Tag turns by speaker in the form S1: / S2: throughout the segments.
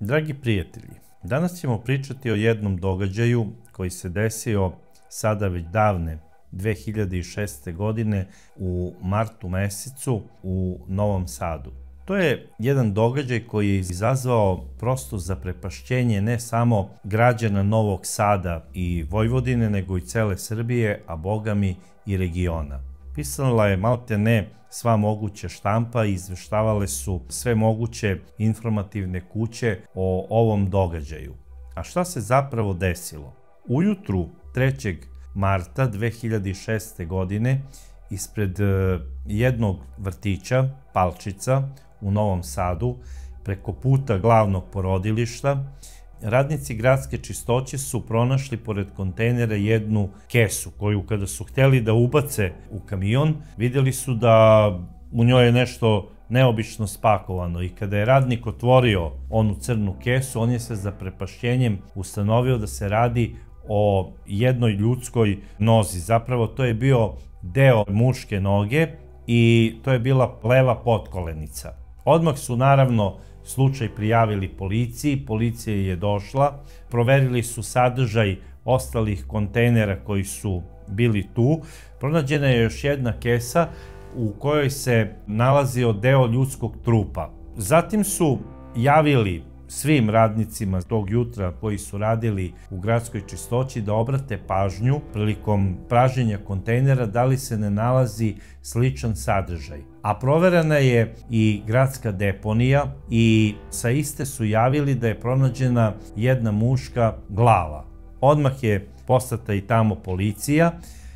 S1: Dragi prijatelji, danas ćemo pričati o jednom događaju koji se desio sada već davne 2006. godine u martu mesecu u Novom Sadu. To je jedan događaj koji je izazvao prosto zaprepašćenje ne samo građana Novog Sada i Vojvodine, nego i cele Srbije, a bogami i regiona. Pisala je maltene sva moguća štampa i izveštavale su sve moguće informativne kuće o ovom događaju. A šta se zapravo desilo? Ujutru 3. marta 2006. godine ispred jednog vrtića, Palčica, u Novom Sadu, preko puta glavnog porodilišta, radnici gradske čistoće su pronašli pored kontejnera jednu kesu koju kada su hteli da ubace u kamion, vidjeli su da u njoj je nešto neobično spakovano i kada je radnik otvorio onu crnu kesu, on je sa zaprepašćenjem ustanovio da se radi o jednoj ljudskoj nozi. Zapravo to je bio deo muške noge i to je bila leva potkolenica. Odmah su naravno slučaj prijavili policiji, policija je došla, proverili su sadržaj ostalih kontejnera koji su bili tu, pronađena je još jedna kesa u kojoj se nalazio deo ljudskog trupa. Zatim su javili svim radnicima tog jutra koji su radili u gradskoj čistoći da obrate pažnju prilikom pražnjenja kontejnera da li se ne nalazi sličan sadržaj. A proverena je i gradska deponija i sa iste su javili da je pronađena jedna muška glava. Odmah je poslata i tamo policija.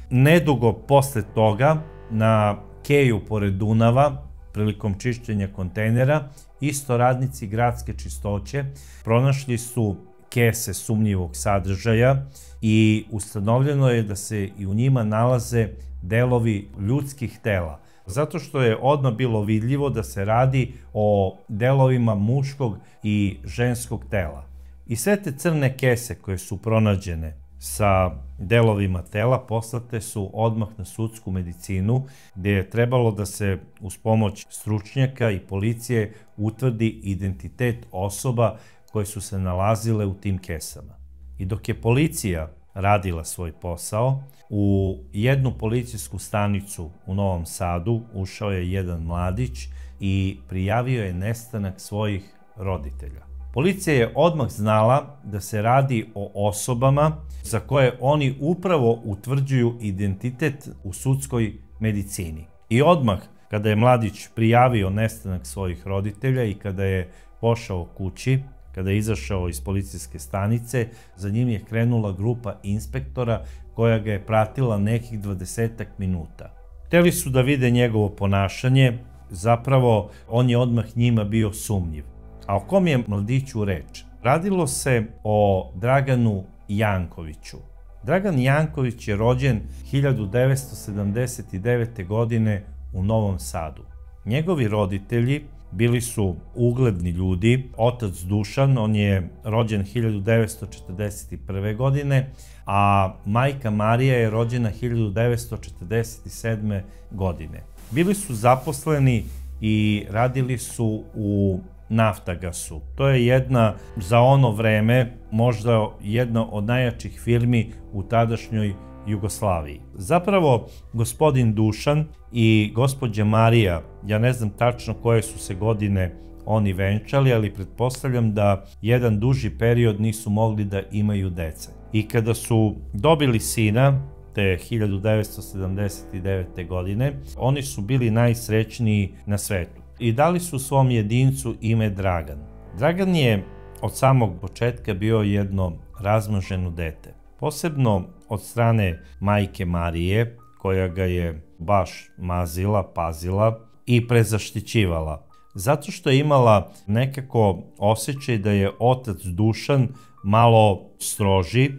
S1: Nedugo posle toga na keju pored Dunava prilikom čišćenja kontejnera isto radnici gradske čistoće pronašli su kese sumnjivog sadržaja i ustanovljeno je da se i u njima nalaze delovi ljudskih tela, zato što je odmah bilo vidljivo da se radi o delovima muškog i ženskog tela. I sve te crne kese koje su pronađene sa delovima tela poslate su odmah na sudsku medicinu, gde je trebalo da se uz pomoć stručnjaka i policije utvrdi identitet osoba koje su se nalazile u tim kesama. I dok je policija radila svoj posao, u jednu policijsku stanicu u Novom Sadu ušao je jedan mladić i prijavio je nestanak svojih roditelja. Policija je odmah znala da se radi o osobama za koje oni upravo utvrđuju identitet u sudskoj medicini. I odmah kada je mladić prijavio nestanak svojih roditelja i kada je pošao kući, kada je izašao iz policijske stanice, za njim je krenula grupa inspektora koja ga je pratila nekih 20 minuta. Hteli su da vide njegovo ponašanje, zapravo on je odmah njima bio sumnjiv. A o kom je mladiću reč? Radilo se o Draganu Jankoviću. Dragan Janković je rođen 1979. godine u Novom Sadu. Njegovi roditelji bili su ugledni ljudi. Otac Dušan, on je rođen 1941. godine, a majka Marija je rođena 1947. godine. Bili su zaposleni i radili su u Naftagasu. To je jedna, za ono vreme, možda jedna od najjačih firmi u tadašnjoj Jugoslaviji. Zapravo, gospodin Dušan i gospođa Marija, ja ne znam tačno koje su se godine oni venčali, ali pretpostavljam da jedan duži period nisu mogli da imaju dece. I kada su dobili sina, te 1979. godine, oni su bili najsrećniji na svetu i dali su svom jedincu ime Dragan. Dragan je od samog početka bio jedno razmaženo dete. Posebno od strane majke Marije, koja ga je baš mazila, pazila i prezaštićivala. Zato što je imala nekako osjećaj da je otac Dušan malo stroži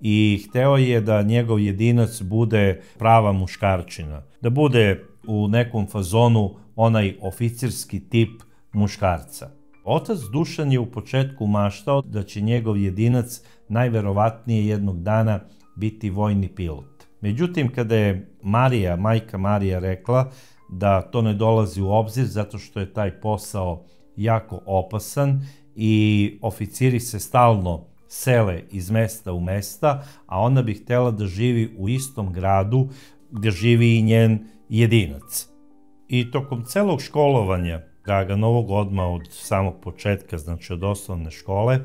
S1: i hteo je da njegov jedinac bude prava muškarčina. Da bude u nekom fazonu onaj oficirski tip muškarca. Otac Dušan je u početku maštao da će njegov jedinac najverovatnije jednog dana biti vojni pilot. Međutim, kada je majka Marija rekla da to ne dolazi u obzir zato što je taj posao jako opasan i oficiri se stalno sele iz mesta u mesta, a ona bi htela da živi u istom gradu gde živi i njen jedinac. I tokom celog školovanja Draganovog, odmah od samog početka, znači od osnovne škole,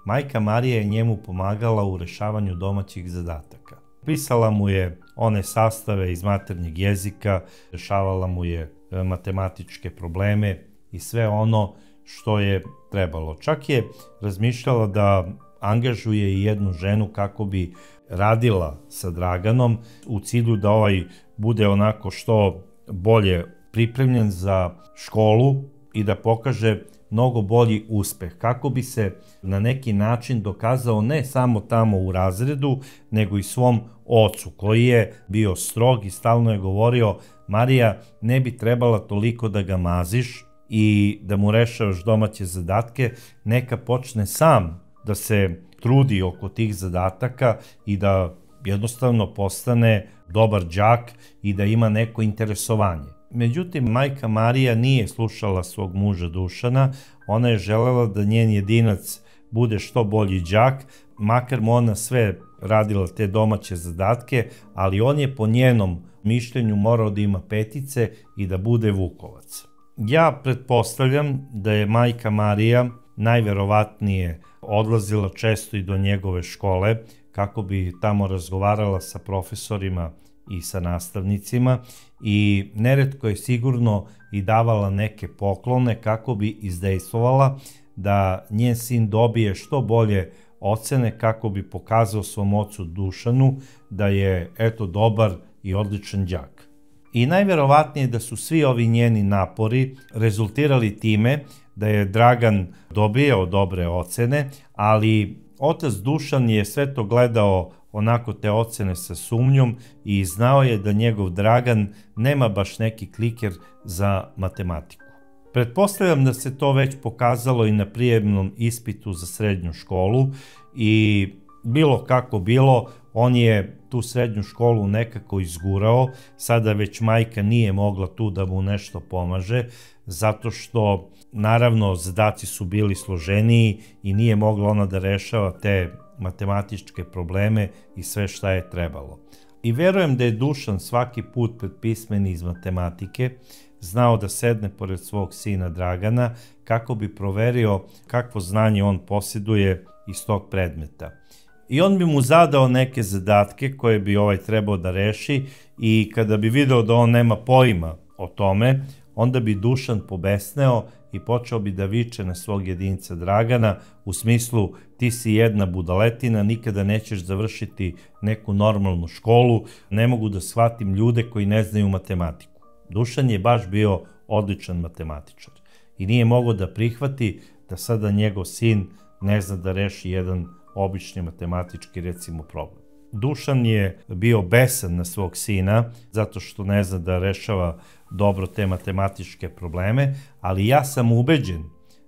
S1: majka Marija je njemu pomagala u rešavanju domaćih zadataka. Pisala mu je one sastave iz maternjeg jezika, rešavala mu je matematičke probleme i sve ono što je trebalo. Čak je razmišljala da angažuje i jednu ženu kako bi radila sa Draganom u cilju da ovaj bude onako što bolje pripremljen za školu i da pokaže mnogo bolji uspeh, kako bi se na neki način dokazao ne samo tamo u razredu, nego i svom ocu, koji je bio strog i stalno je govorio: Marija, ne bi trebala toliko da ga maziš i da mu rešavaš domaće zadatke, neka počne sam da se trudi oko tih zadataka i da jednostavno postane dobar đak i da ima neko interesovanje. Međutim, majka Marija nije slušala svog muža Dušana, ona je želela da njen jedinac bude što bolji đak, makar mu ona sve radila te domaće zadatke, ali on je po njenom mišljenju morao da ima petice i da bude Vukovac. Ja pretpostavljam da je majka Marija najverovatnije odlazila često i do njegove škole kako bi tamo razgovarala sa profesorima i sa nastavnicima i neretko je sigurno i davala neke poklone kako bi izdejstvovala da njen sin dobije što bolje ocene, kako bi pokazao svom ocu Dušanu da je eto dobar i odličan đak. I najverovatnije da su svi ovi njeni napori rezultirali time da je Dragan dobijao dobre ocene, ali otac Dušan je sve to gledao onako te ocene sa sumnjom i znao je da njegov Dragan nema baš neki kliker za matematiku. Pretpostavljam da se to već pokazalo i na prijemnom ispitu za srednju školu i bilo kako bilo, on je tu srednju školu nekako izgurao, sada već majka nije mogla tu da mu nešto pomaže, zato što naravno zadaci su bili složeniji i nije mogla ona da rešava te matematičke probleme i sve šta je trebalo. I verujem da je Dušan svaki put pred pismeni iz matematike znao da sedne pored svog sina Dragana kako bi proverio kakvo znanje on posjeduje iz tog predmeta. I on bi mu zadao neke zadatke koje bi ovaj trebao da reši i kada bi video da on nema pojma o tome, onda bi Dušan pobesneo i počeo bi da viče na svog jedinca Dragana u smislu: ti si jedna budaletina, nikada nećeš završiti neku normalnu školu, ne mogu da shvatim ljude koji ne znaju matematiku. Dušan je baš bio odličan matematičar i nije mogao da prihvati da sada njegov sin ne zna da reši jedan obični matematički recimo problem. Dušan je bio besan na svog sina zato što ne zna da rešava dobro te matematičke probleme, ali ja sam ubeđen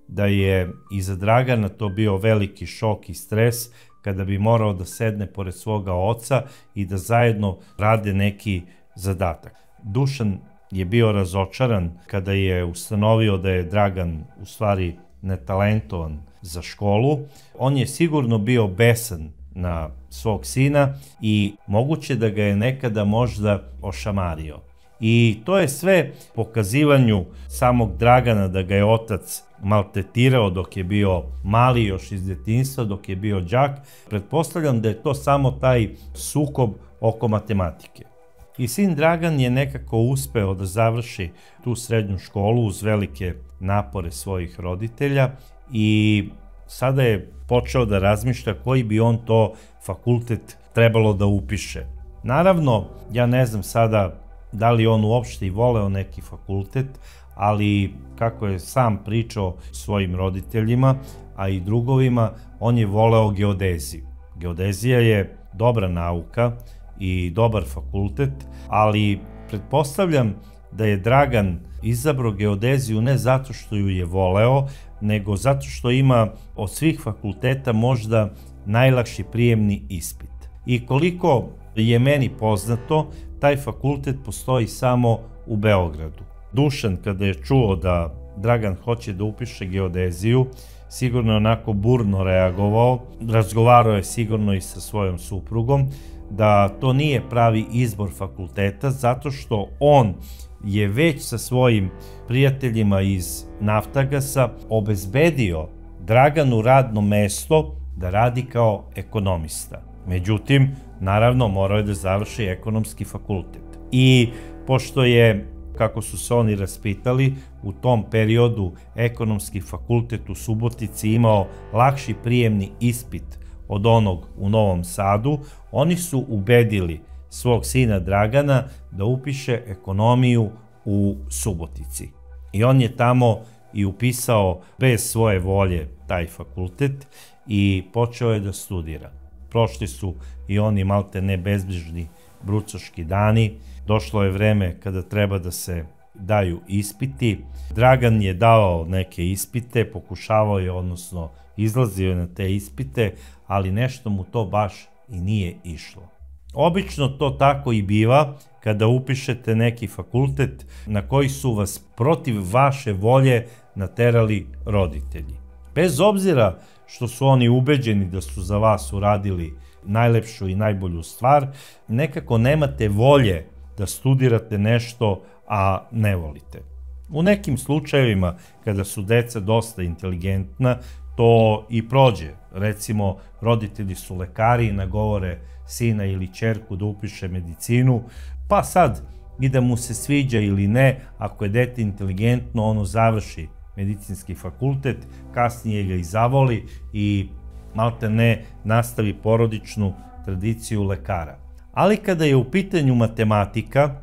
S1: da je i za Dragana to bio veliki šok i stres kada bi morao da sedne pored svoga oca i da zajedno rade neki zadatak. Dušan je bio razočaran kada je ustanovio da je Dragan u stvari netalentovan za školu. On je sigurno bio besan na svog sina i moguće da ga je nekada možda ošamario. I to je sve pokazivanju samog Dragana da ga je otac maltretirao dok je bio mali, još iz detinjstva, dok je bio đak. Pretpostavljam da je to samo taj sukob oko matematike. I sin Dragan je nekako uspeo da završi tu srednju školu uz velike napore svojih roditelja i sada je počeo da razmišlja koji bi on to fakultet trebalo da upiše. Naravno, ja ne znam sada da li on uopšte i voleo neki fakultet, ali kako je sam pričao svojim roditeljima, a i drugovima, on je voleo geodeziju. Geodezija je dobra nauka i dobar fakultet, ali pretpostavljam da je Dragan izabrao geodeziju ne zato što ju je voleo, nego zato što ima od svih fakulteta možda najlakši prijemni ispit. I koliko je meni poznato, taj fakultet postoji samo u Beogradu. Dušan, kada je čuo da Dragan hoće da upiše geodeziju, sigurno je onako burno reagovao, razgovarao je sigurno i sa svojom suprugom, da to nije pravi izbor fakulteta, zato što on je već sa svojim prijateljima iz Naftagasa obezbedio Draganu radno mesto da radi kao ekonomista. Međutim, naravno, morao je da završi ekonomski fakultet. I pošto je, kako su se oni raspitali, u tom periodu ekonomski fakultet u Subotici imao lakši prijemni ispit od onog u Novom Sadu, oni su ubedili svog sina Dragana da upiše ekonomiju u Subotici. I on je tamo i upisao bez svoje volje taj fakultet i počeo je da studira. Prošli su i oni malte ne bezbrižni brucoški dani, došlo je vreme kada treba da se daju ispiti. Dragan je dao neke ispite, pokušavao je, odnosno izlazio je na te ispite, ali nešto mu to baš i nije išlo. Obično to tako i biva kada upišete neki fakultet na koji su vas protiv vaše volje naterali roditelji. Bez obzira što su oni ubeđeni da su za vas uradili najlepšu i najbolju stvar, nekako nemate volje da studirate nešto, a ne volite. U nekim slučajevima, kada su deca dosta inteligentna, to i prođe. Recimo, roditelji su lekari i nagovore sina ili ćerku da upiše medicinu, pa sad, i da mu se sviđa ili ne, ako je dete inteligentno, ono završi medicinski fakultet, kasnije ga i zavoli i malte ne nastavi porodičnu tradiciju lekara. Ali kada je u pitanju matematika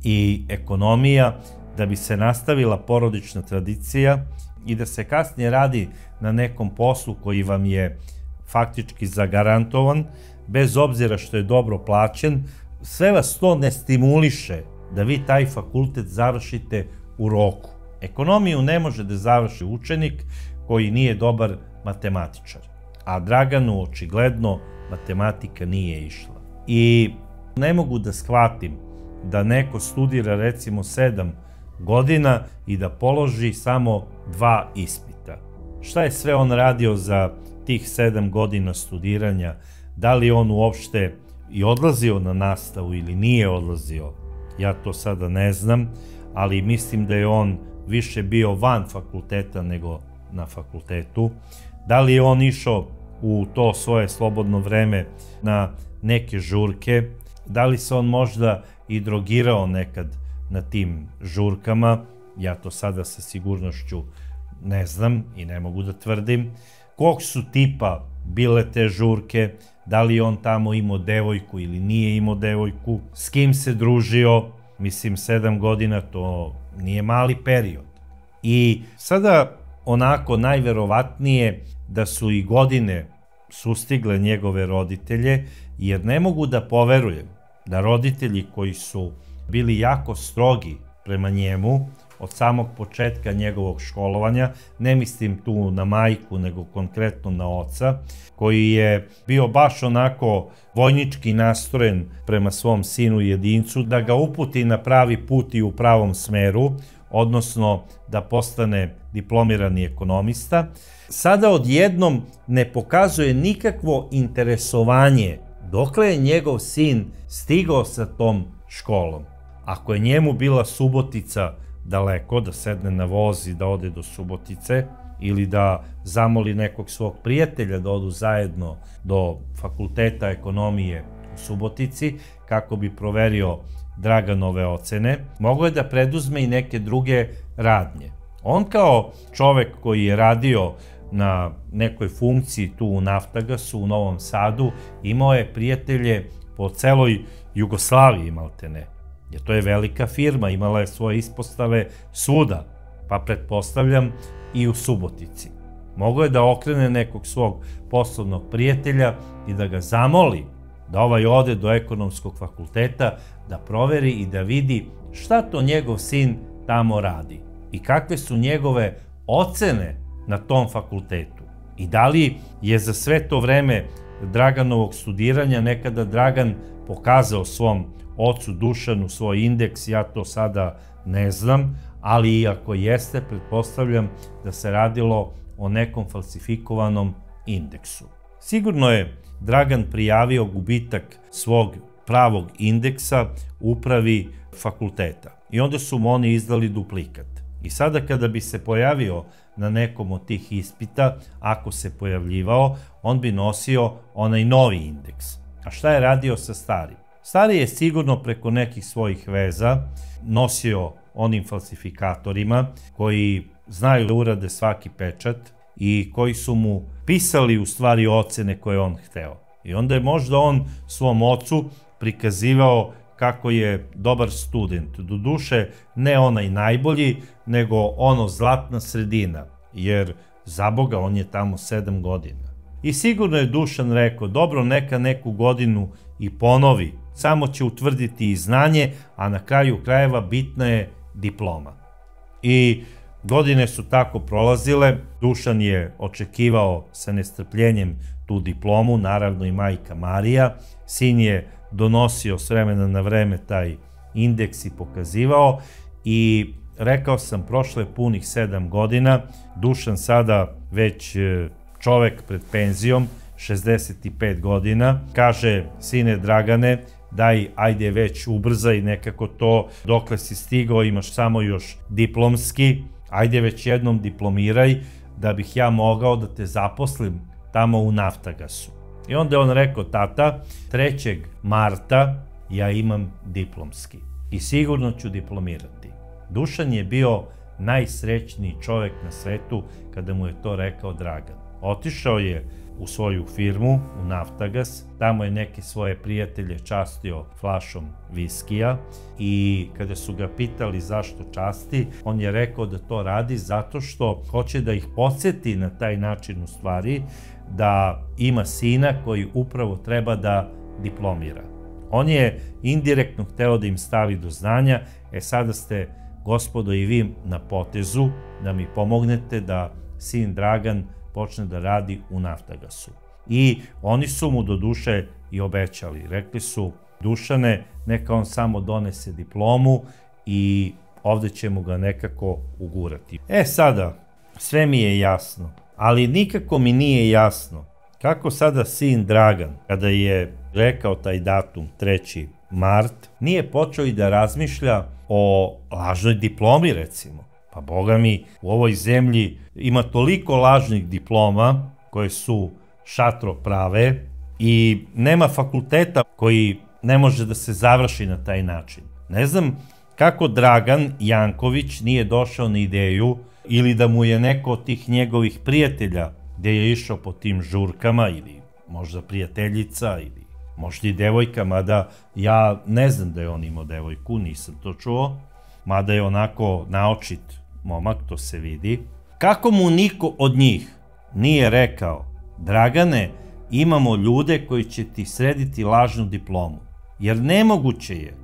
S1: i ekonomija, da bi se nastavila porodična tradicija i da se kasnije radi na nekom poslu koji vam je faktički zagarantovan, bez obzira što je dobro plaćen, sve vas to ne stimuliše da vi taj fakultet završite u roku. Ekonomiju ne može da završi učenik koji nije dobar matematičar, a Draganu očigledno matematika nije išla. I ne mogu da shvatim da neko studira recimo 7 godina i da položi samo 2 ispita. Šta je sve on radio za tih 7 godina studiranja? Da li on uopšte i odlazio na nastavu ili nije odlazio? Ja to sada ne znam, ali mislim da je on više bio van fakulteta nego na fakultetu. Da li je on išao u to svoje slobodno vreme na neke žurke? Da li se on možda i drogirao nekad na tim žurkama? Ja to sada sa sigurnošću ne znam i ne mogu da tvrdim. Kog su tipa bile te žurke? Da li on tamo imao devojku ili nije imao devojku? S kim se družio? Mislim, 7 godina to nije mali period. I sada onako najverovatnije da su i godine sustigle njegove roditelje, jer ne mogu da poverujem da roditelji koji su bili jako strogi prema njemu od samog početka njegovog školovanja, ne mislim tu na majku, nego konkretno na oca, koji je bio baš onako vojnički nastrojen prema svom sinu jedincu, da ga uputi na pravi put i u pravom smeru, odnosno da postane diplomirani ekonomista, sada odjednom ne pokazuje nikakvo interesovanje dokle je njegov sin stigao sa tom školom. Ako je njemu bila Subotica daleko, da sedne na voz i da ode do Subotice, ili da zamoli nekog svog prijatelja da odu zajedno do fakulteta ekonomije u Subotici, kako bi proverio Draganove ocene, mogao je da preduzme i neke druge radnje. On kao čovek koji je radio na nekoj funkciji tu u Naftagasu, u Novom Sadu, imao je prijatelje po celoj Jugoslaviji, maltene. Jer to je velika firma, imala je svoje ispostave svuda, pa pretpostavljam i u Subotici. Mogao je da okrene nekog svog poslovnog prijatelja i da ga zamoli da ovaj ode do ekonomskog fakulteta, da proveri i da vidi šta to njegov sin tamo radi i kakve su njegove ocene na tom fakultetu. I da li je za sve to vreme Draganovog studiranja nekada Dragan pokazao svom ocu Dušanu svoj indeks, ja to sada ne znam, ali i ako jeste, pretpostavljam da se radilo o nekom falsifikovanom indeksu. Sigurno je Dragan prijavio gubitak svog pravog indeksa upravi fakulteta i onda su mu oni izdali duplikat. I sada kada bi se pojavio na nekom od tih ispita, ako se pojavljivao, on bi nosio onaj novi indeks. A šta je radio sa starim? Stari je sigurno preko nekih svojih veza nosio onim falsifikatorima koji znaju da urade svaki pečat i koji su mu pisali u stvari ocene koje on hteo. I onda je možda on svom ocu prikazivao kako je dobar student. Doduše, ne onaj najbolji, nego ono zlatna sredina, jer za Boga on je tamo 7 godina. I sigurno je Dušan rekao, dobro, neka neku godinu i ponovi, samo će utvrditi i znanje, a na kraju krajeva bitna je diploma. I godine su tako prolazile, Dušan je očekivao sa nestrpljenjem tu diplomu, naravno i majka Marija, sin je donosio s vremena na vreme taj indeks i pokazivao i rekao sam, prošle punih 7 godina, Dušan sada već čovek pred penzijom, 65 godina, kaže, sine Dragane, daj, ajde već ubrzaj nekako to, dokle si stigao, imaš samo još diplomski, ajde već jednom diplomiraj, da bih ja mogao da te zaposlim tamo u Naftagasu. I onda je on rekao, tata, 3. marta ja imam diplomski i sigurno ću diplomirati. Dušan je bio najsrećniji čovek na svetu kada mu je to rekao Dragan. Otišao je u svoju firmu, u Naftagas, tamo je neke svoje prijatelje častio flašom viskija i kada su ga pitali zašto časti, on je rekao da to radi zato što hoće da ih podsjeti na taj način u stvari da ima sina koji upravo treba da diplomira. On je indirektno hteo da im stavi do znanja, sada ste, gospodo, i vi na potezu da mi pomognete da sin Dragan počne da radi u Naftagasu. I oni su mu do duše i obećali. Rekli su, Dušane, neka on samo donese diplomu i ovde ćemo ga nekako ugurati. Sada, sve mi je jasno, ali nikako mi nije jasno kako sada sin Dragan, kada je rekao taj datum 3. mart, nije počeo i da razmišlja o lažnoj diplomi, recimo. Pa boga mi, u ovoj zemlji ima toliko lažnih diploma koje su šatro prave i nema fakulteta koji ne može da se završi na taj način. Ne znam kako Dragan Janković nije došao na ideju ili da mu je neko od tih njegovih prijatelja gde je išao po tim žurkama ili možda prijateljica ili možda i devojka, mada ja ne znam da je on imao devojku, nisam to čuo, mada je onako naočit momak, to se vidi. Kako mu niko od njih nije rekao, Dragane, imamo ljude koji će ti srediti lažnu diplomu, jer nemoguće je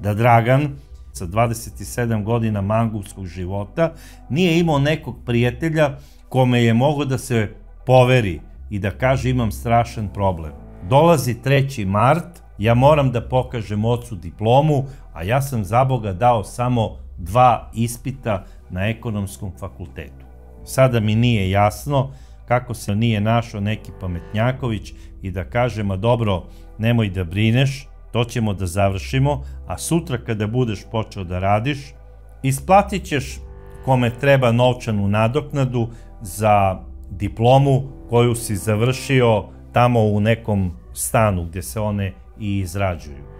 S1: da Dragan sa 27 godina mangupskog života nije imao nekog prijatelja kome je mogao da se poveri i da kaže imam strašan problem. Dolazi 3. mart, ja moram da pokažem ocu diplomu, a ja sam za Boga dao samo 2 ispita na ekonomskom fakultetu. Sada mi nije jasno kako se nije našao neki pametnjaković i da kaže, ma dobro, nemoj da brineš, to ćemo da završimo, a sutra kada budeš počeo da radiš, isplatit ćeš kome treba novčanu nadoknadu za diplomu koju si završio tamo u nekom stanu gde se one i izrađuju.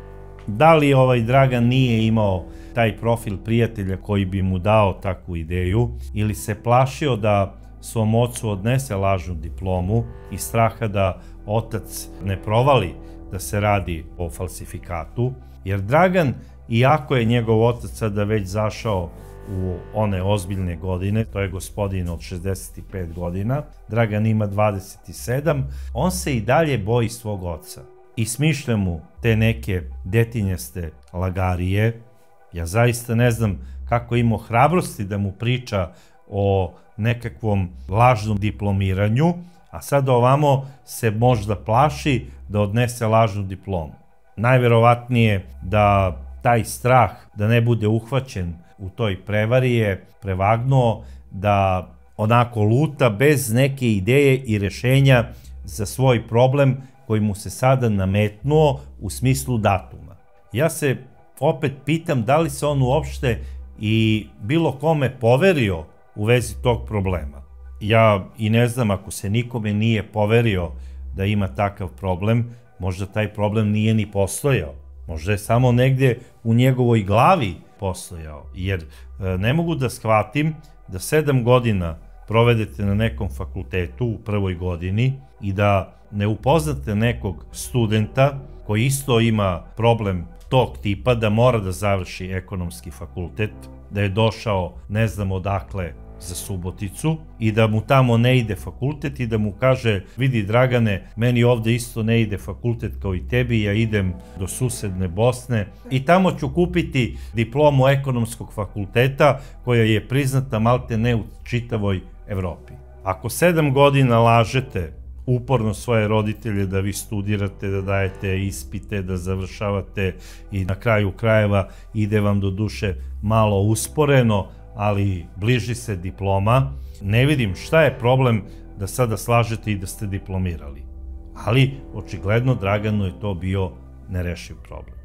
S1: Da li Dragan nije imao taj profil prijatelja koji bi mu dao takvu ideju ili se plašio da svom ocu odnese lažnu diplomu iz straha da otac ne provali da se radi o falsifikatu, jer Dragan, iako je njegov otac sada već zašao u one ozbiljne godine, to je gospodin od 65 godina, Dragan ima 27, on se i dalje boji svog oca i smišlja mu te neke detinjaste lagarije. Ja zaista ne znam kako imao hrabrosti da mu priča o nekakvom lažnom diplomiranju, a sad ovamo se možda plaši da odnese lažnu diplomu. Najverovatnije da taj strah da ne bude uhvaćen u toj prevari je prevagnuo da onako luta bez neke ideje i rešenja za svoj problem koji mu se sada nametnuo u smislu datuma. Ja se opet pitam da li se on uopšte i bilo kome poverio u vezi tog problema. Ja i ne znam, ako se nikome nije poverio da ima takav problem, možda taj problem nije ni postojao. Možda je samo negde u njegovoj glavi postojao, jer ne mogu da shvatim da 7 godina provedete na nekom fakultetu u prvoj godini i da ne upoznate nekog studenta koji isto ima problem tog tipa, da mora da završi ekonomski fakultet, da je došao ne znam odakle za Suboticu i da mu tamo ne ide fakultet i da mu kaže: vidi Dragane, meni ovde isto ne ide fakultet kao i tebi, ja idem do susedne Bosne i tamo ću kupiti diplomu ekonomskog fakulteta koja je priznata malte ne u čitavoj Evropi. Ako 7 godina lažete uporno svoje roditelje da vi studirate, da dajete ispite, da završavate i na kraju krajeva ide vam do duše malo usporeno, ali bliži se diploma, ne vidim šta je problem da sada slažete i da ste diplomirali. Ali, očigledno, Draganu je to bio nerešiv problem.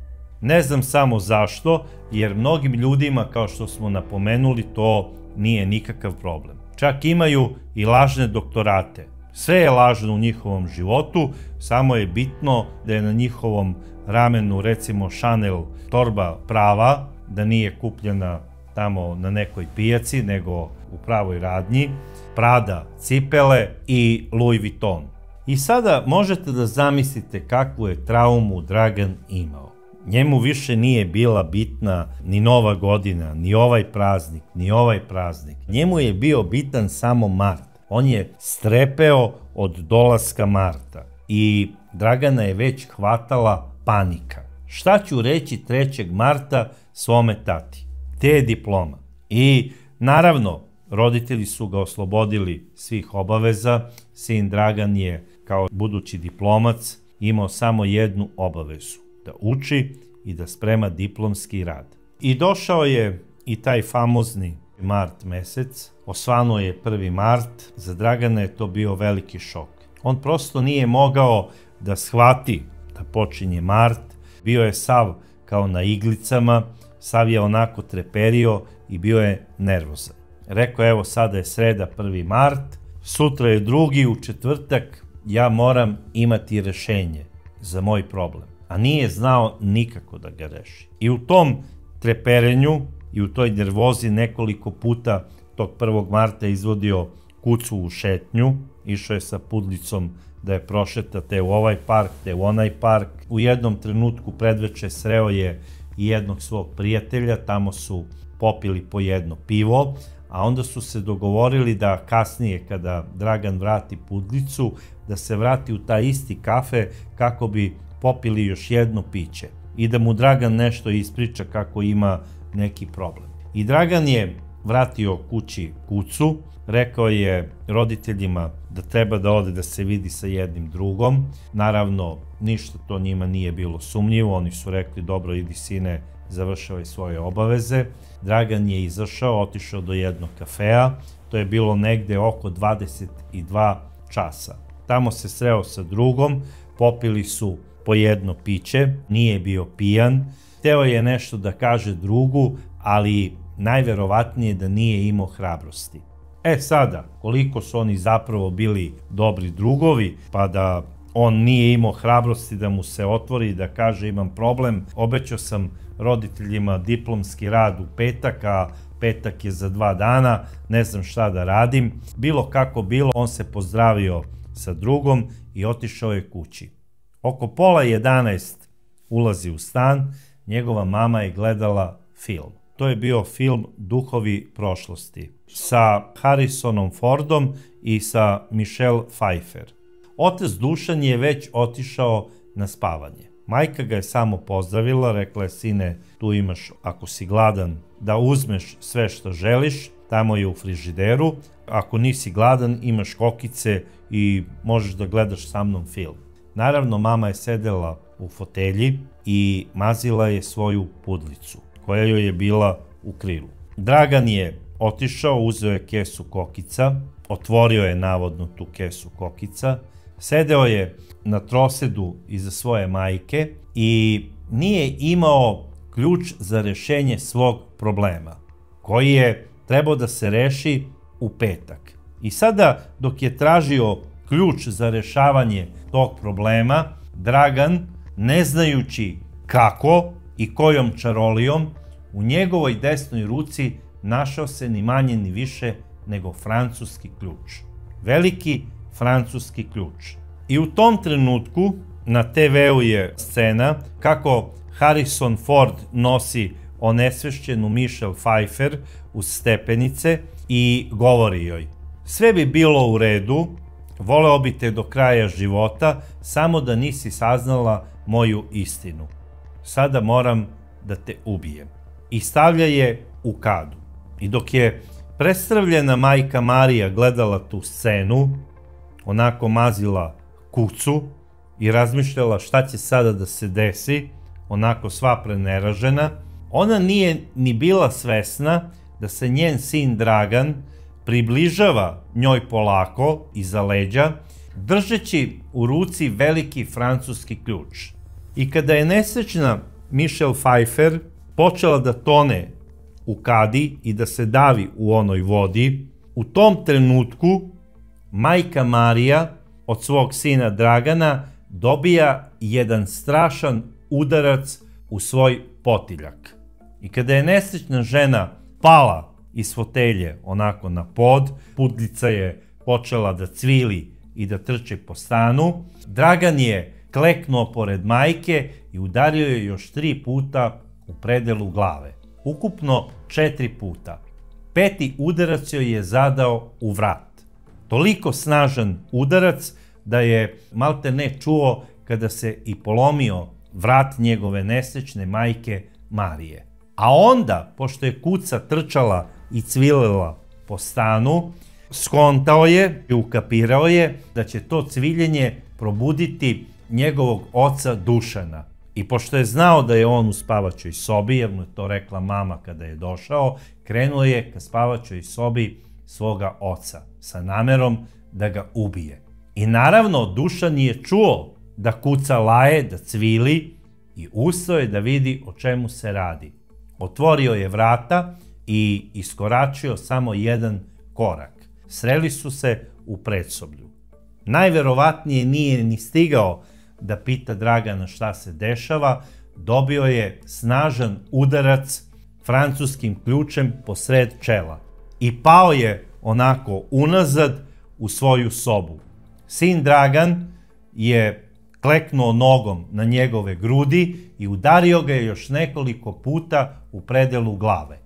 S1: Ne znam samo zašto, jer mnogim ljudima, kao što smo napomenuli, to nije nikakav problem. Čak imaju i lažne doktorate. Sve je lažno u njihovom životu, samo je bitno da je na njihovom ramenu, recimo, Chanel torba prava, da nije kupljena tamo na nekoj pijaci, nego u pravoj radnji, Prada cipele i Louis Vuitton. I sada možete da zamislite kakvu je traumu Dragan imao. Njemu više nije bila bitna ni Nova godina, ni ovaj praznik, ni ovaj praznik. Njemu je bio bitan samo mart. On je strepeo od dolaska marta i Dragana je već hvatala panika. Šta ću reći 3. marta svome tati? Gde je diploma? I naravno, roditelji su ga oslobodili svih obaveza. Sin Dragan je, kao budući diplomac, imao samo jednu obavezu: da uči i da sprema diplomski rad. I došao je i taj famozni mart mesec, osvanuo je 1. mart, za Dragana je to bio veliki šok. On prosto nije mogao da shvati da počinje mart, bio je sav kao na iglicama, sav je onako treperio i bio je nervozan. Rekao: evo sada je sreda 1. mart, sutra je 2. u četvrtak, ja moram imati rešenje za moj problem. A nije znao nikako da ga reši. I u tom treperenju i u toj nervozi nekoliko puta tog 1. marta izvodio kucu u šetnju, išao je sa pudlicom da je prošeta te u ovaj park, te u onaj park. U jednom trenutku predveče sreo je i jednog svog prijatelja, tamo su popili po jedno pivo, a onda su se dogovorili da kasnije, kada Dragan vrati pudlicu, da se vrati u taj isti kafe kako bi popili još jedno piće i da mu Dragan nešto ispriča kako ima neki problem. I Dragan je vratio kući kucu, rekao je roditeljima da treba da ode da se vidi sa jednim drugom. Naravno, ništa to njima nije bilo sumnjivo, oni su rekli: dobro, idi sine, završavaj svoje obaveze. Dragan je izašao, otišao do jednog kafea, to je bilo negde oko 22 časa. Tamo se sreo sa drugom, popili su po jedno piće, nije bio pijan, hteo je nešto da kaže drugu, ali najverovatnije da nije imao hrabrosti. Sada, koliko su oni zapravo bili dobri drugovi, pa da on nije imao hrabrosti da mu se otvori i da kaže: imam problem, obećao sam roditeljima diplomski rad u petak, a petak je za 2 dana, ne znam šta da radim. Bilo kako bilo, on se pozdravio sa drugom i otišao je kući. Oko pola 11 ulazi u stan, njegova mama je gledala film. To je bio film Duhovi prošlosti sa Harrisonom Fordom i sa Michelle Pfeiffer. Otac Dušan je već otišao na spavanje. Majka ga je samo pozdravila, rekla je: sine, tu imaš, ako si gladan, da uzmeš sve što želiš, tamo je u frižideru, ako nisi gladan imaš kokice i možeš da gledaš sa mnom film. Naravno, mama je sedela u fotelji i mazila je svoju pudlicu, koja joj je bila u krilu. Dragan je otišao, uzeo je kesu kokica, otvorio je navodno tu kesu kokica, sedeo je na trosedu iza svoje majke i nije imao ključ za rešenje svog problema, koji je trebao da se reši u petak. I sada, dok je tražio ključ za rešavanje tog problema, Dragan, ne znajući kako i kojom čarolijom, u njegovoj desnoj ruci našao se ni manje ni više nego francuski ključ. Veliki francuski ključ. I u tom trenutku na TV-u je scena kako Harrison Ford nosi onesvešćenu Michelle Pfeiffer uz stepenice i govori joj: sve bi bilo u redu, voleo bi te do kraja života, samo da nisi saznala moju istinu. Sada moram da te ubijem. I stavlja je u kadu. I dok je predstavljena majka Marija gledala tu scenu, onako mazila kucu i razmišljala šta će sada da se desi, onako sva preneražena, ona nije ni bila svesna da se njen sin Dragan približava njoj polako iza leđa, držeći u ruci veliki francuski ključ. I kada je nesrećna Michelle Pfeiffer počela da tone u kadi i da se davi u onoj vodi, u tom trenutku majka Marija od svog sina Dragana dobija jedan strašan udarac u svoj potiljak. I kada je nesrećna žena pala iz fotelje onako na pod, pudlica je počela da cvili i da trče po stanu, Dragan je kleknuo pored majke i udario je još 3 puta u predelu glave. Ukupno 4 puta. 5. udarac joj je zadao u vrat. Toliko snažan udarac da je malte ne čuo kada se i polomio vrat njegove nesrećne majke Marije. A onda, pošto je kuca trčala i cvilila po stanu, skontao je i ukapirao je da će to cviljenje probuditi njegovog oca Dušana. I pošto je znao da je on u spavaćoj sobi, jer mu je to rekla mama kada je došao, krenuo je ka spavaćoj sobi svoga oca sa namerom da ga ubije. I naravno, Dušan je čuo da kuca laje, da cvili i ustao je da vidi o čemu se radi. Otvorio je vrata i iskoračio samo 1 korak. Sreli su se u predsoblju. Najverovatnije nije ni stigao da pita Dragana šta se dešava, dobio je snažan udarac francuskim ključem posred čela i pao je onako unazad u svoju sobu. Sin Dragan je kleknuo nogom na njegove grudi i udario ga je još nekoliko puta u predelu glave.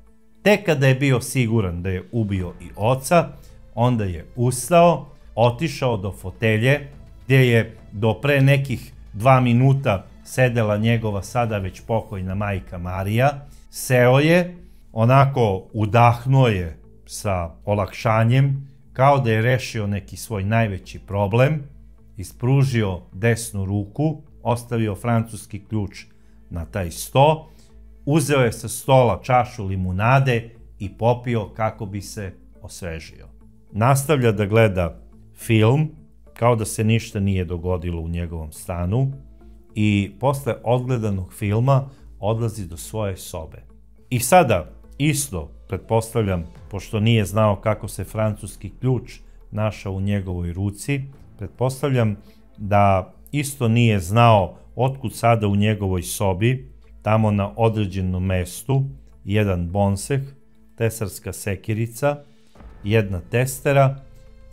S1: Tek kada je bio siguran da je ubio i oca, onda je ustao, otišao do fotelje, gdje je do pre nekih 2 minuta sedela njegova sada već pokojna majka Marija, seo je, onako udahnuo je sa olakšanjem, kao da je rešio neki svoj najveći problem, ispružio desnu ruku, ostavio francuski ključ na taj sto, uzeo je sa stola čašu limunade i popio kako bi se osvežio. Nastavlja da gleda film, kao da se ništa nije dogodilo u njegovom stanu i posle odgledanog filma odlazi do svoje sobe. I sada, isto, pretpostavljam, pošto nije znao kako se francuski ključ našao u njegovoj ruci, pretpostavljam da isto nije znao otkud sada u njegovoj sobi, tamo na određenom mestu, jedan bonseh, tesarska sekirica, jedna testera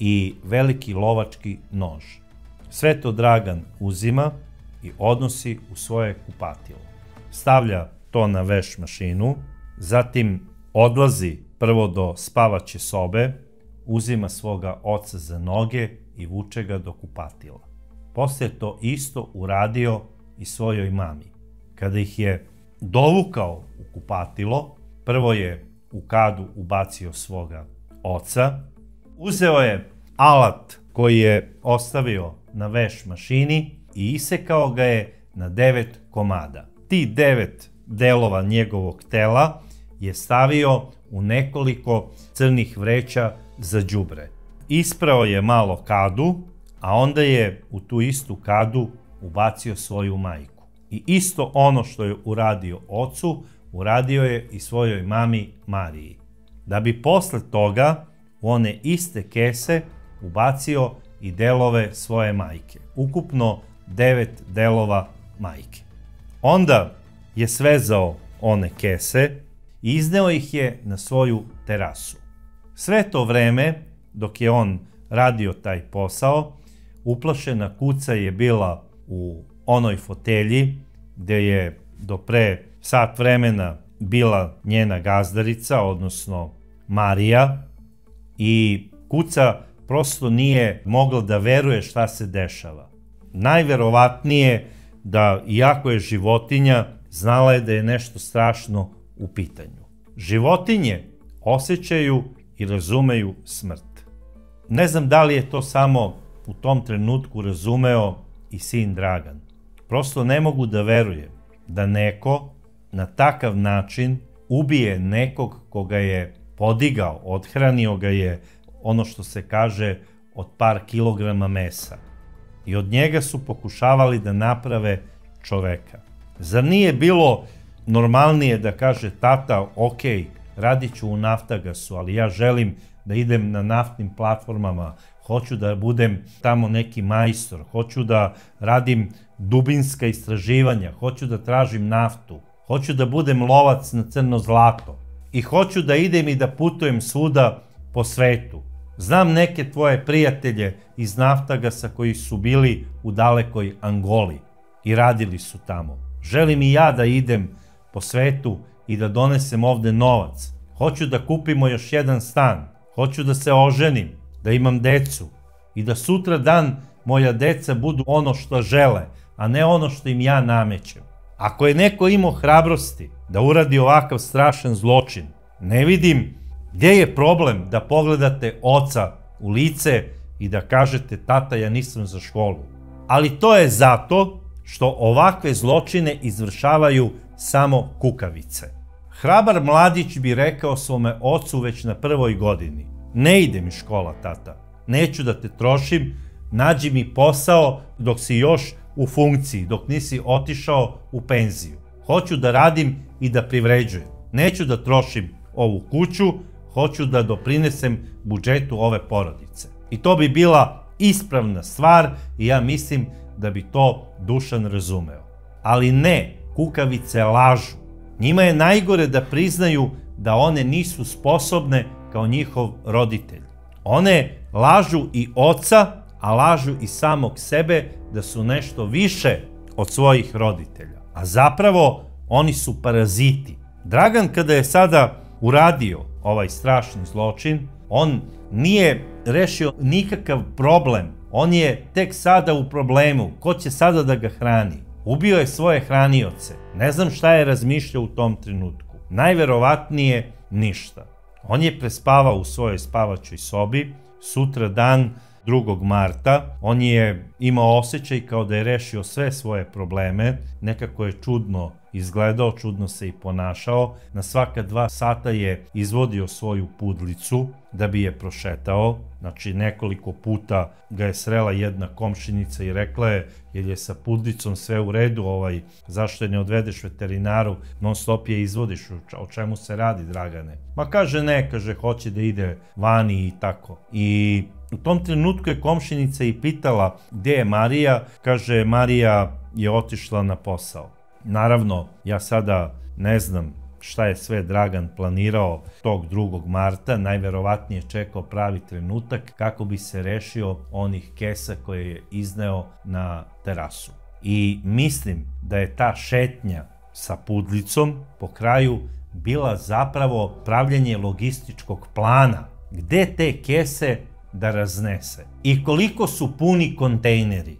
S1: i veliki lovački nož. Sve to Dragan uzima i odnosi u svoje kupatilo. Stavlja to na veš mašinu, zatim odlazi prvo do spavaće sobe, uzima svoga oca za noge i vuče ga do kupatila. Posle to isto uradio i svojoj mami. Kada ih je dovukao u kupatilo, prvo je u kadu ubacio svoga oca, uzeo je alat koji je ostavio na veš mašini i isekao ga je na 9 komada. Ti 9 delova njegovog tela je stavio u nekoliko crnih vreća za đubre. Isprao je malo kadu, a onda je u tu istu kadu ubacio svoju majku. I isto ono što je uradio ocu, uradio je i svojoj mami Mariji. Da bi posle toga u one iste kese ubacio i delove svoje majke. Ukupno 9 delova majke. Onda je svezao one kese i izneo ih je na svoju terasu. Sve to vreme, dok je on radio taj posao, uplašena kuca je bila u onoj fotelji gde je do pre sat vremena bila njena gazdarica, odnosno Marija, i kuca prosto nije mogla da veruje šta se dešava. Najverovatnije da, iako je životinja, znala je da je nešto strašno u pitanju. Životinje osjećaju i razumeju smrt. Ne znam da li je to samo u tom trenutku razumeo i sin Dragan. Prosto ne mogu da verujem da neko na takav način ubije nekog koga je podigao, odhranio ga je, ono što se kaže, od par kilograma mesa. I od njega su pokušavali da naprave čoveka. Zar nije bilo normalnije da kaže tata, ok, radit ću u Naftagasu, ali ja želim da idem na naftnim platformama, hoću da budem tamo neki majstor, hoću da radim dubinska istraživanja, hoću da tražim naftu, hoću da budem lovac na crno zlato i hoću da idem i da putujem svuda po svetu. Znam neke tvoje prijatelje iz Naftagasa koji su bili u dalekoj Angoli i radili su tamo. Želim i ja da idem po svetu i da donesem ovde novac. Hoću da kupimo još jedan stan. Hoću da se oženim, da imam decu i da sutra dan moja deca budu ono što žele, a ne ono što im ja namećem. Ako je neko imao hrabrosti da uradi ovakav strašan zločin, ne vidim gdje je problem da pogledate oca u lice i da kažete tata, ja nisam za školu. Ali to je zato što ovakve zločine izvršavaju samo kukavice. Hrabar mladić bi rekao svome ocu već na prvoj godini: ne ide mi škola, tata, neću da te trošim, nađi mi posao dok si još u funkciji, dok nisi otišao u penziju. Hoću da radim i da privređujem. Neću da trošim ovu kuću, hoću da doprinesem budžetu ove porodice. I to bi bila ispravna stvar i ja mislim da bi to Dušan razumeo. Ali ne, kukavice lažu. Njima je najgore da priznaju da one nisu sposobne kao njihov roditelj. One lažu i oca, a lažu i samog sebe da su nešto više od svojih roditelja. A zapravo oni su paraziti. Dragan, kada je sada uradio ovaj strašni zločin, on nije rešio nikakav problem. On je tek sada u problemu. Ko će sada da ga hrani? Ubio je svoje hranioce. Ne znam šta je razmišljao u tom trenutku. Najverovatnije ništa. On je prespavao u svojoj spavaćoj sobi. Sutra dan, 2. marta, on je imao osjećaj kao da je rešio sve svoje probleme. Nekako je čudno izgledao, čudno se i ponašao. Na svaka 2 sata je izvodio svoju pudlicu da bi je prošetao. Znači, nekoliko puta ga je srela jedna komšinica i rekla je: jer je sa pudlicom sve u redu, zašto je ne odvedeš veterinaru, non stop je izvodiš, o čemu se radi, Dragane? Ma kaže ne, kaže hoće da ide vani i tako. I u tom trenutku je komšinica i pitala gdje je Marija. Kaže, Marija je otišla na posao. Naravno, ja sada ne znam šta je sve Dragan planirao tog 2. marta, najverovatnije čekao pravi trenutak kako bi se rešio onih kesa koje je izneo na terasu. I mislim da je ta šetnja sa pudlicom po kraju bila zapravo pravljenje logističkog plana gde te kese da raznese i koliko su puni kontejneri.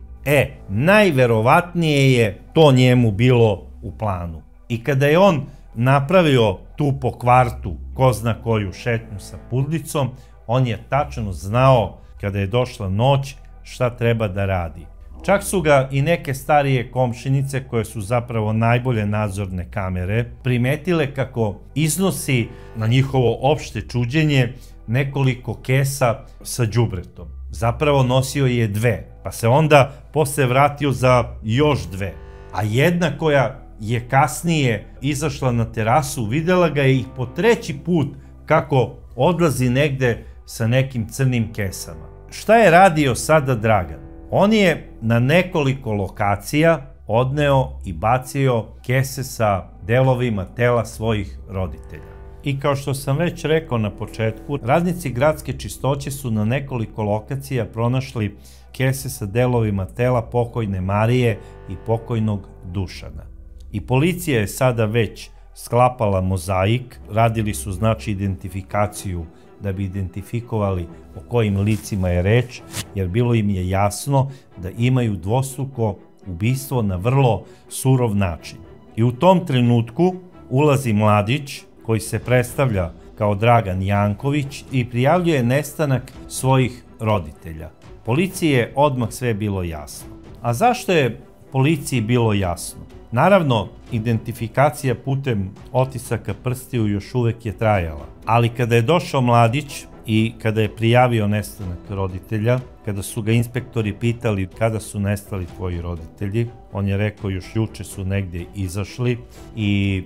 S1: Najverovatnije je to njemu bilo u planu. I kada je on napravio tu po kvartu ko zna koju šetnju sa pudlicom, on je tačno znao kada je došla noć šta treba da radi. Čak su ga i neke starije komšinice, koje su zapravo najbolje nadzorne kamere, primetile kako iznosi, na njihovo opšte čuđenje, nekoliko kesa sa đubretom. Zapravo nosio je 2, pa se onda posle vratio za još 2. A jedna koja je kasnije izašla na terasu, videla ga je i po 3. put kako odlazi negde sa nekim crnim kesama. Šta je radio sada Dragan? On je na nekoliko lokacija odneo i bacio kese sa delovima tela svojih roditelja. I kao što sam već rekao na početku, radnici gradske čistoće su na nekoliko lokacija pronašli kese sa delovima tela pokojne Marije i pokojnog Dušana. I policija je sada već sklapala mozaik, radili su znači identifikaciju da bi identifikovali o kojim licima je reč, jer bilo im je jasno da imaju dvostruko ubistvo na vrlo surov način. I u tom trenutku ulazi mladić koji se predstavlja kao Dragan Janković i prijavljuje nestanak svojih roditelja. Policiji je odmah sve bilo jasno. A zašto je policiji bilo jasno? Naravno, identifikacija putem otisaka prstiju još uvek je trajala, ali kada je došao mladić i kada je prijavio nestanak roditelja, kada su ga inspektori pitali kada su nestali tvoji roditelji, on je rekao još juče su negde izašli i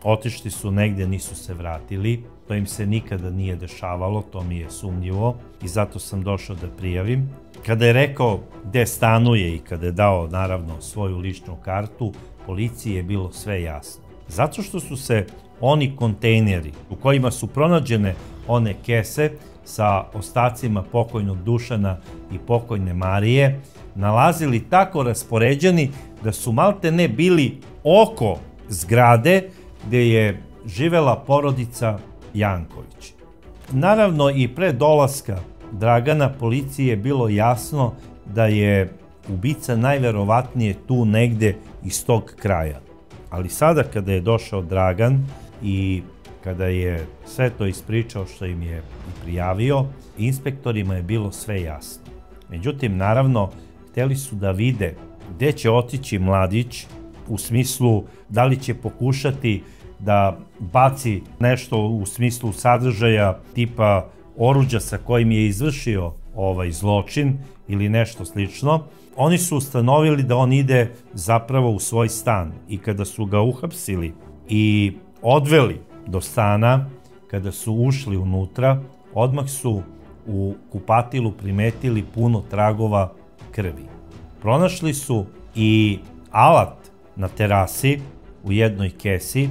S1: otišli su negde, nisu se vratili. To im se nikada nije dešavalo, to mi je sumnjivo i zato sam došao da prijavim. Kada je rekao gde stanuje i kada je dao naravno svoju ličnu kartu, policiji je bilo sve jasno. Zato što su se oni kontejneri u kojima su pronađene one kese sa ostacima pokojnog Dušana i pokojne Marije nalazili tako raspoređeni da su malte ne bili oko zgrade gde je živela porodica Janković. Naravno i pre dolaska Dragana policiji je bilo jasno da je ubica najverovatnije tu negde iz tog kraja. Ali sada kada je došao Dragan i kada je sve to ispričao što im je prijavio, inspektorima je bilo sve jasno. Međutim, naravno, hteli su da vide gde će otići mladić, u smislu da li će pokušati da baci nešto u smislu sadržaja tipa oruđa sa kojim je izvršio ovaj zločin ili nešto slično. Oni su ustanovili da on ide zapravo u svoj stan i kada su ga uhapsili i odveli do stana, kada su ušli unutra, odmah su u kupatilu primetili puno tragova krvi. Pronašli su i alat na terasi u jednoj kesi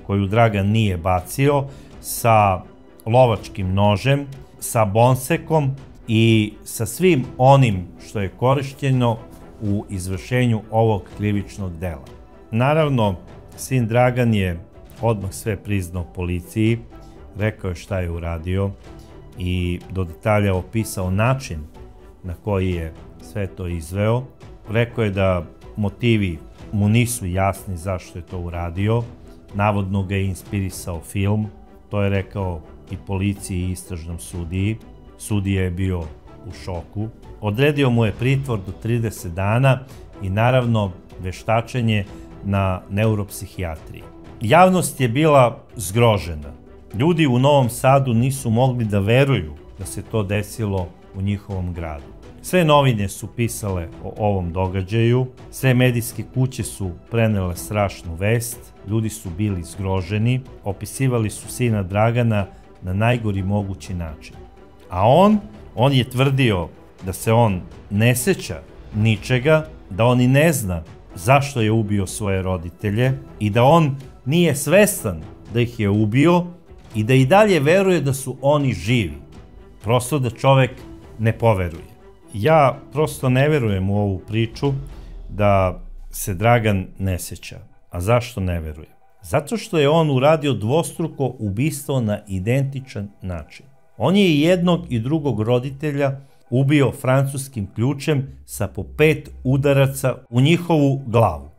S1: koju Dragan nije bacio, sa lovačkim nožem, sa bonsekom i sa svim onim što je korišćeno u izvršenju ovog krivičnog dela. Naravno, sin Dragan je odmah sve priznao policiji, rekao je šta je uradio i do detalja opisao način na koji je sve to izveo. Rekao je da motivi mu nisu jasni zašto je to uradio, navodno ga je inspirisao film, to je rekao i policiji i istražnom sudiji. Sudija je bio u šoku. Odredio mu je pritvor do 30 dana i naravno veštačenje na neuropsihijatriji. Javnost je bila zgrožena. Ljudi u Novom Sadu nisu mogli da veruju da se to desilo u njihovom gradu. Sve novine su pisale o ovom događaju, sve medijske kuće su prenele strašnu vest, ljudi su bili zgroženi, opisivali su sina Dragana na najgori mogući način. A on je tvrdio da se on ne seća ničega, da on i ne zna zašto je ubio svoje roditelje i da on nije svestan da ih je ubio i da i dalje veruje da su oni živi. Prosto da čovek ne poveruje. Ja prosto ne verujem u ovu priču da se Dragan ne seća. A zašto ne verujem? Zato što je on uradio dvostruko ubistvo na identičan način. On je i jednog i drugog roditelja ubio francuskim ključem sa po 5 udaraca u njihovu glavu.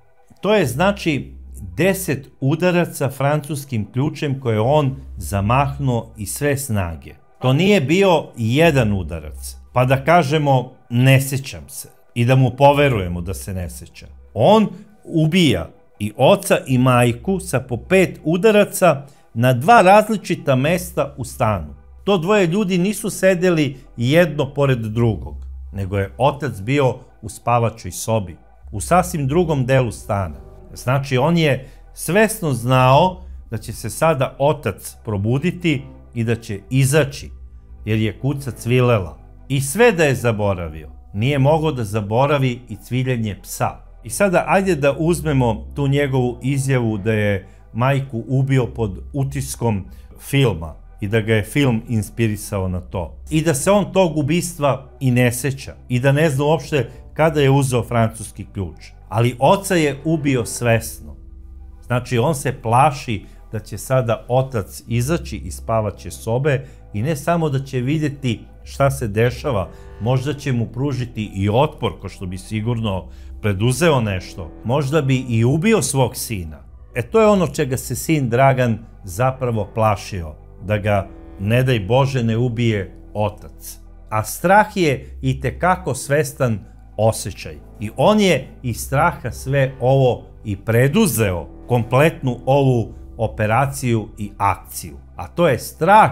S1: To je znači 10 udaraca francuskim ključem koje on zamahnuo iz sve snage. To nije bio jedan udarac, pa da kažemo ne sećam se. i da mu poverujemo da se ne seća. On ubija i oca i majku sa po 5 udaraca na 2 različita mesta u stanu. To dvoje ljudi nisu sedeli jedno pored drugog, nego je otac bio u spavačoj sobi, u sasvim drugom delu stana. Znači, on je svesno znao da će se sada otac probuditi i da će izaći, jer je kuća cvilela. I sve da je zaboravio, nije mogao da zaboravi i cviljenje psa. I sada, ajde da uzmemo tu njegovu izjavu da je majku ubio pod utiskom filma i da ga je film inspirisao na to. I da se on tog ubistva i ne seća i da ne zna uopšte kada je uzeo francuski ključ. Ali oca je ubio svesno. Znači, on se plaši da će sada otac izaći iz spavaće sobe i ne samo da će vidjeti šta se dešava, možda će mu pružiti i otpor, ko što bi sigurno preduzeo nešto. Možda bi i ubio svog sina. To je ono čega se sin Dragan zapravo plašio, da ga, ne daj Bože, ne ubije otac. A strah je itekako svestan osjećaj. I on je iz straha sve ovo i preduzeo, kompletnu ovu operaciju i akciju. A to je strah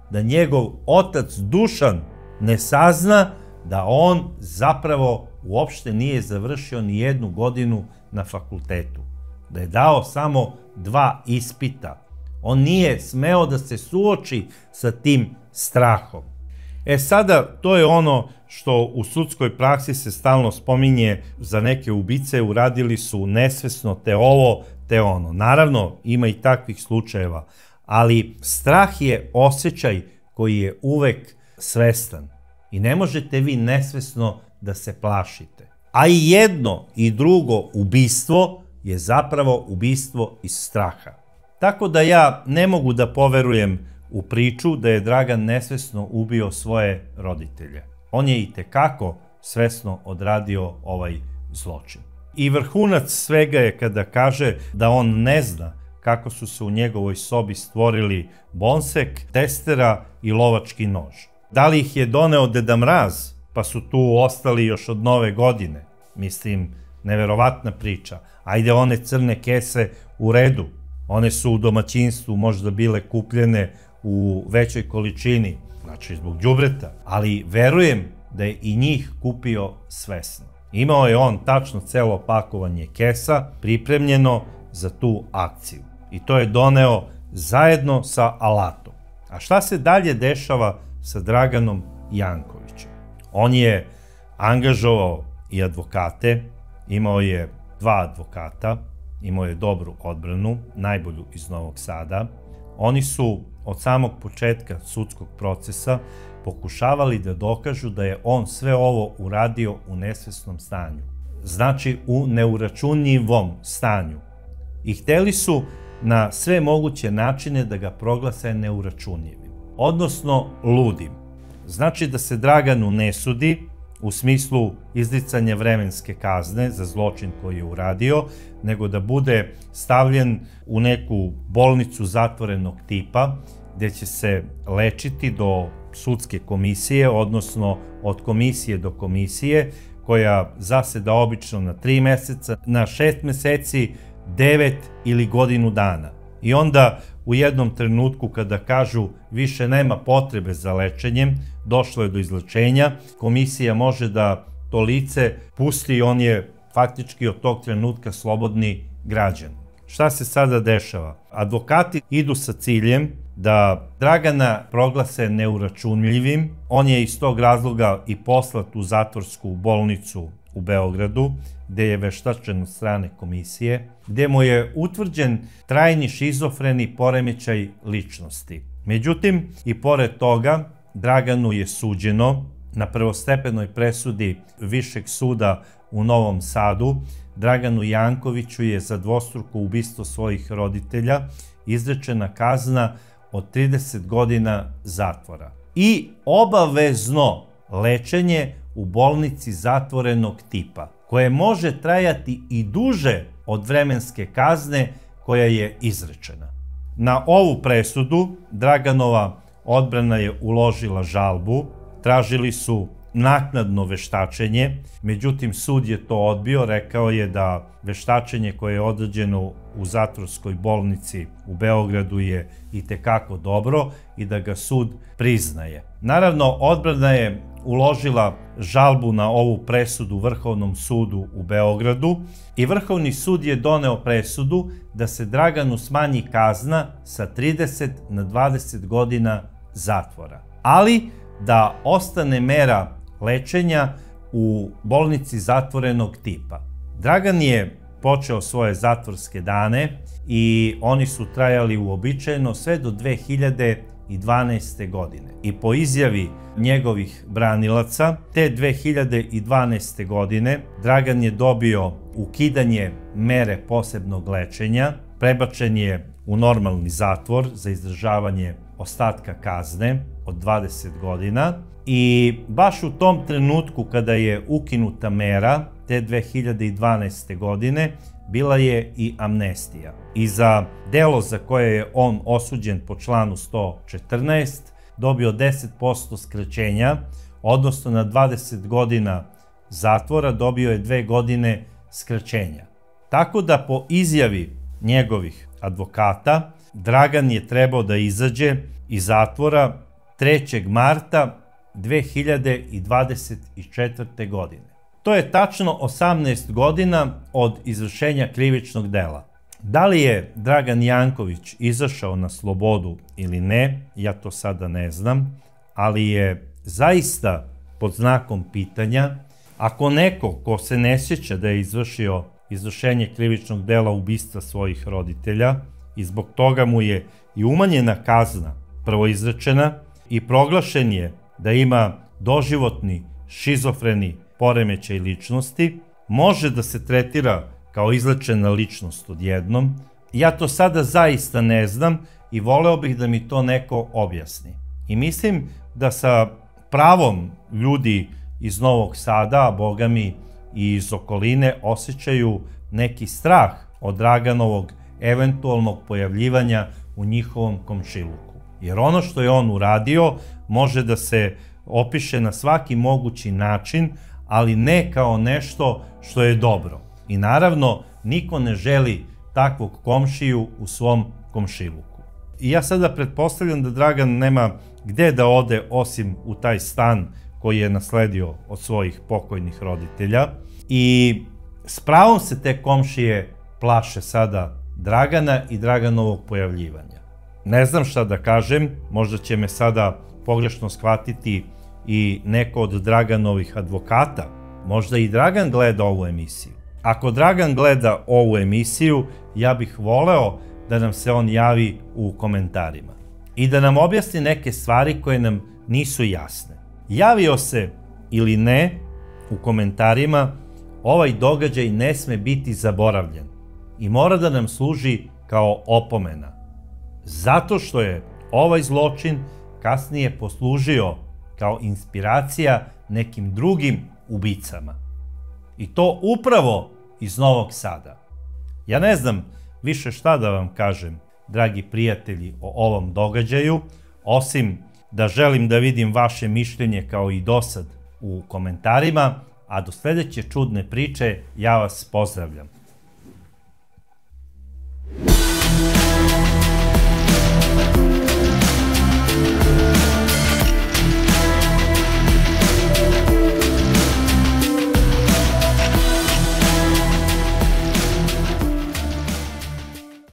S1: da njegov otac Dušan ne sazna da on zapravo uopšte nije završio ni 1 godinu na fakultetu. Da je dao samo 2 ispita. On nije smeo da se suoči sa tim strahom. Sada, to je ono što u sudskoj praksi se stalno spominje za neke ubice, uradili su nesvesno te ovo, te ono. Naravno, ima i takvih slučajeva, ali strah je osjećaj koji je uvek svestan i ne možete vi nesvesno da se plašite. A i jedno i drugo ubistvo je zapravo ubistvo iz straha. Tako da ja ne mogu da poverujem u priču da je Dragan nesvesno ubio svoje roditelje. On je itekako svesno odradio ovaj zločin. I vrhunac svega je kada kaže da on ne zna kako su se u njegovoj sobi stvorili bonsek, testera i lovački nož. Da li ih je doneo Deda Mraz, pa su tu ostali još od Nove godine? Mislim, neverovatna priča. Ajde, one crne kese u redu. One su u domaćinstvu možda bile kupljene u većoj količini, znači zbog đubreta, ali verujem da je i njih kupio svesno. Imao je on tačno celo pakovanje kesa pripremljeno za tu akciju i to je doneo zajedno sa alatom. A šta se dalje dešava sa Draganom Jankovićem? On je angažovao i advokate, imao je 2 advokata, imao je dobru odbranu, najbolju iz Novog Sada. Oni su od samog početka sudskog procesa pokušavali da dokažu da je on sve ovo uradio u nesvesnom stanju. Znači, u neuračunljivom stanju. I hteli su na sve moguće načine da ga proglase neuračunljivim, odnosno ludim. Znači da se Draganu ne sudi u smislu izricanja vremenske kazne za zločin koji je uradio, nego da bude stavljen u neku bolnicu zatvorenog tipa, gde će se lečiti do sudske komisije, odnosno od komisije do komisije, koja zaseda obično na 3 meseca, na 6 meseci, 9 ili godinu dana. I onda u jednom trenutku kada kažu više nema potrebe za lečenjem, došlo je do izlečenja, komisija može da to lice pusti i on je faktički od tog trenutka slobodni građan. Šta se sada dešava? Advokati idu sa ciljem da Dragana proglase neuračunljivim. On je iz tog razloga i poslat u zatvorsku bolnicu u Beogradu, gde je veštačen od strane komisije, gde mu je utvrđen trajni šizofreni poremećaj ličnosti. Međutim, i pored toga, Draganu je suđeno na prvostepenoj presudi Višeg suda u Novom Sadu. Draganu Jankoviću je za dvostruko ubistvo svojih roditelja izrečena kazna od 30 godina zatvora i obavezno lečenje u bolnici zatvorenog tipa, koje može trajati i duže od vremenske kazne koja je izrečena. Na ovu presudu Draganova odbrana je uložila žalbu, tražili su naknadno veštačenje, međutim sud je to odbio, rekao je da veštačenje koje je određeno u zatvorskoj bolnici u Beogradu je itekako dobro i da ga sud priznaje. Naravno, odbrana je uložila žalbu na ovu presudu Vrhovnom sudu u Beogradu i Vrhovni sud je doneo presudu da se Draganu smanji kazna sa 30 na 20 godina zatvora, ali da ostane mera lečenja u bolnici zatvorenog tipa. Dragan je počeo svoje zatvorske dane i oni su trajali uobičajeno sve do 2012. godine. I po izjavi njegovih branilaca, te 2012. godine Dragan je dobio ukidanje mere posebnog lečenja, prebačen je u normalni zatvor za izdržavanje ostatka kazne od 20 godina i baš u tom trenutku kada je ukinuta mera, te 2012. godine, bila je i amnestija. I za delo za koje je on osuđen po članu 114 dobio 10% skraćenja, odnosno na 20 godina zatvora dobio je 2 godine skraćenja. Tako da po izjavi njegovih advokata, Dragan je trebao da izađe iz zatvora 3. marta 2024. godine. To je tačno 18 godina od izvršenja krivičnog dela. Da li je Dragan Janković izašao na slobodu ili ne, ja to sada ne znam, ali je zaista pod znakom pitanja. Ako neko ko se ne sjeća da je izvršio izvršenje krivičnog dela ubistva svojih roditelja i zbog toga mu je i umanjena kazna prvo izrečena i proglašen je da ima doživotni šizofreni poremećaj ličnosti, može da se tretira kao izlečena ličnost odjednom. Ja to sada zaista ne znam i voleo bih da mi to neko objasni. I mislim da sa pravom ljudi iz Novog Sada, a bogami i iz okoline, osjećaju neki strah od Draganovog eventualnog pojavljivanja u njihovom komšiluku. Jer ono što je on uradio može da se opiše na svaki mogući način, ali ne kao nešto što je dobro. I naravno, niko ne želi takvog komšiju u svom komšiluku. I ja sada pretpostavljam da Dragan nema gde da ode osim u taj stan koji je nasledio od svojih pokojnih roditelja. I s pravom se te komšije plaše sada Dragana i Draganovog pojavljivanja. Ne znam šta da kažem, možda će me sada pogrešno shvatiti i neko od Draganovih advokata. Možda i Dragan gleda ovu emisiju. Ako Dragan gleda ovu emisiju, ja bih voleo da nam se on javi u komentarima i da nam objasni neke stvari koje nam nisu jasne. Javio se ili ne u komentarima, ovaj događaj ne sme biti zaboravljen i mora da nam služi kao opomena. Zato što je ovaj zločin kasnije poslužio kao inspiracija nekim drugim ubicama. I to upravo iz Novog Sada. Ja ne znam više šta da vam kažem, dragi prijatelji, o ovom događaju, osim da želim da vidim vaše mišljenje kao i dosad u komentarima, a do sledeće čudne priče ja vas pozdravljam.